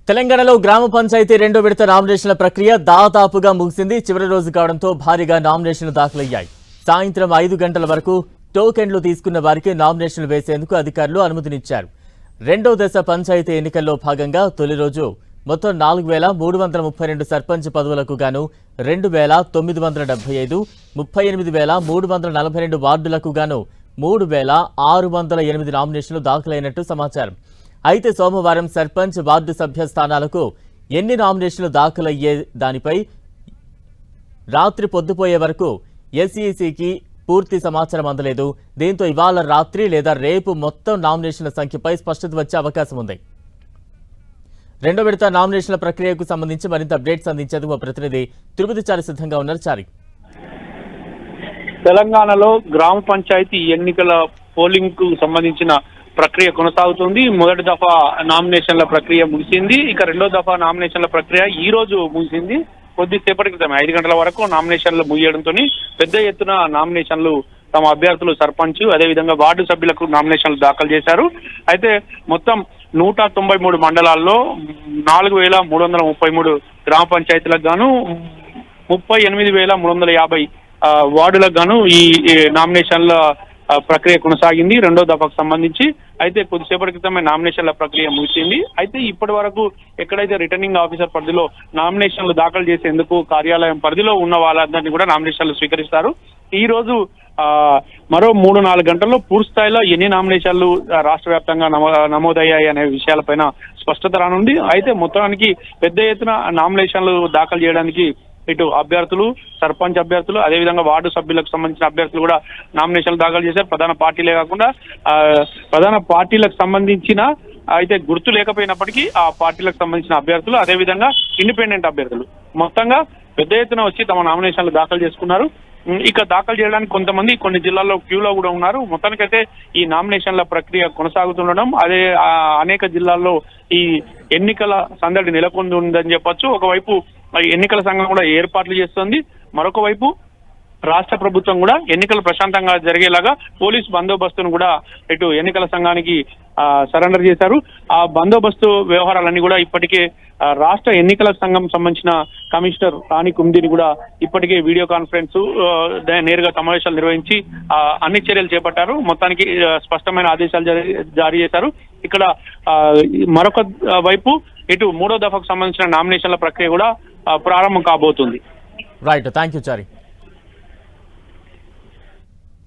తెలంగాణలో గ్రామ పంచాయతీ రెండో విడత నామినేషన్ల ప్రక్రియ దాదాపుగా ముగిసింది. చివరి రోజు కావడంతో భారీగా నామినేషన్లు దాఖలయ్యాయి. సాయంత్రం 5 గంటల వరకు టోకెన్లు తీసుకున్న వారికి నామినేషన్లు వేసేందుకు అధికారులు అనుమతినిచ్చారు. రెండో దశ పంచాయతీ ఎన్నికల్లో భాగంగా తొలి రోజు మొత్తం 4332 సర్పంచ్ పదవులకు గాను 2975, 38342 వార్డులకు గాను 3608 నామినేషన్లు దాఖలైనట్టు సమాచారం. అయితే సోమవారం సర్పంచ్ వార్డు సభ్య స్థానాలకు ఎన్ని నామినేషన్లు దాఖలయ్యే దానిపై రాత్రి పొద్దుపోయే వరకు ఎస్ఈసికి పూర్తి సమాచారం అందలేదు. దీంతో ఇవాళ రాత్రి లేదా రేపు మొత్తం నామినేషన్ల సంఖ్యపై స్పష్టత వచ్చే అవకాశం ఉంది. రెండో విడత నామినేషన్ల ప్రక్రియకు సంబంధించి మరింత అప్డేట్స్ అందించేందుకు మా ప్రతినిధి తిరుపతి చారి సిద్ధంగా ఉన్నారు. చారి, తెలంగాణలో గ్రామ పంచాయతీ ఎన్నికల పోలింగ్ కు సంబంధించిన ప్రక్రియ కొనసాగుతుంది. మొదటి దఫా నామినేషన్ల ప్రక్రియ ముగిసింది. ఇక రెండో దఫా నామినేషన్ల ప్రక్రియ ఈ రోజు ముగిసింది. కొద్దిసేపటి క్రితం 5 గంటల వరకు నామినేషన్లు ముగియడంతో పెద్ద ఎత్తున నామినేషన్లు తమ అభ్యర్థులు సర్పంచ్ అదేవిధంగా వార్డు సభ్యులకు నామినేషన్లు దాఖలు చేశారు. అయితే మొత్తం 193 మండలాల్లో 4333 గ్రామ పంచాయతీలకు గాను 38350 వార్డులకు గాను ఈ నామినేషన్ల ప్రక్రియ కొనసాగింది రెండో దఫాకు సంబంధించి. అయితే కొద్దిసేపటి క్రితమే నామినేషన్ల ప్రక్రియ ముగిసింది. అయితే ఇప్పటి వరకు ఎక్కడైతే రిటర్నింగ్ ఆఫీసర్ పరిధిలో నామినేషన్లు దాఖలు చేసేందుకు కార్యాలయం పరిధిలో ఉన్న వాళ్ళందరినీ కూడా నామినేషన్లు స్వీకరిస్తారు. ఈ రోజు మరో 3-4 గంటల్లో పూర్తి స్థాయిలో ఎన్ని నామినేషన్లు రాష్ట్ర వ్యాప్తంగా నమోదయ్యాయి అనే విషయాలపైన స్పష్టత రానుంది. అయితే మొత్తానికి పెద్ద ఎత్తున నామినేషన్లు దాఖలు చేయడానికి ఇటు అభ్యర్థులు, సర్పంచ్ అభ్యర్థులు అదేవిధంగా వార్డు సభ్యులకు సంబంధించిన అభ్యర్థులు కూడా నామినేషన్లు దాఖలు చేశారు. ప్రధాన పార్టీలే కాకుండా ప్రధాన పార్టీలకు సంబంధించిన అయితే గుర్తు లేకపోయినప్పటికీ ఆ పార్టీలకు సంబంధించిన అభ్యర్థులు అదేవిధంగా ఇండిపెండెంట్ అభ్యర్థులు మొత్తంగా పెద్ద ఎత్తున వచ్చి తమ నామినేషన్లు దాఖలు చేసుకున్నారు. ఇక దాఖలు చేయడానికి కొంతమంది కొన్ని జిల్లాల్లో క్యూలో కూడా ఉన్నారు. మొత్తానికైతే ఈ నామినేషన్ల ప్రక్రియ కొనసాగుతుండడం అదే అనేక జిల్లాల్లో ఈ ఎన్నికల సందడి నెలకొని ఉందని చెప్పొచ్చు. ఒకవైపు ఎన్నికల సంఘం కూడా ఏర్పాట్లు చేస్తోంది, మరొక వైపు రాష్ట్ర ప్రభుత్వం కూడా ఎన్నికలు ప్రశాంతంగా జరిగేలాగా పోలీస్ బందోబస్తును కూడా ఇటు ఎన్నికల సంఘానికి సరెండర్ చేశారు. ఆ బందోబస్తు వ్యవహారాలన్నీ కూడా ఇప్పటికే రాష్ట్ర ఎన్నికల సంఘం సంబంధించిన కమిషనర్ రాణి కుందిని కూడా ఇప్పటికే వీడియో కాన్ఫరెన్స్ నేరుగా సమావేశాలు నిర్వహించి అన్ని చర్యలు చేపట్టారు. మొత్తానికి స్పష్టమైన ఆదేశాలు జారీ చేశారు. ఇక్కడ మరొక వైపు ఇటు మూడో దఫాకు సంబంధించిన నామినేషన్ల ప్రక్రియ కూడా ప్రారంభం కాబోతుంది. Right, thank you Chari.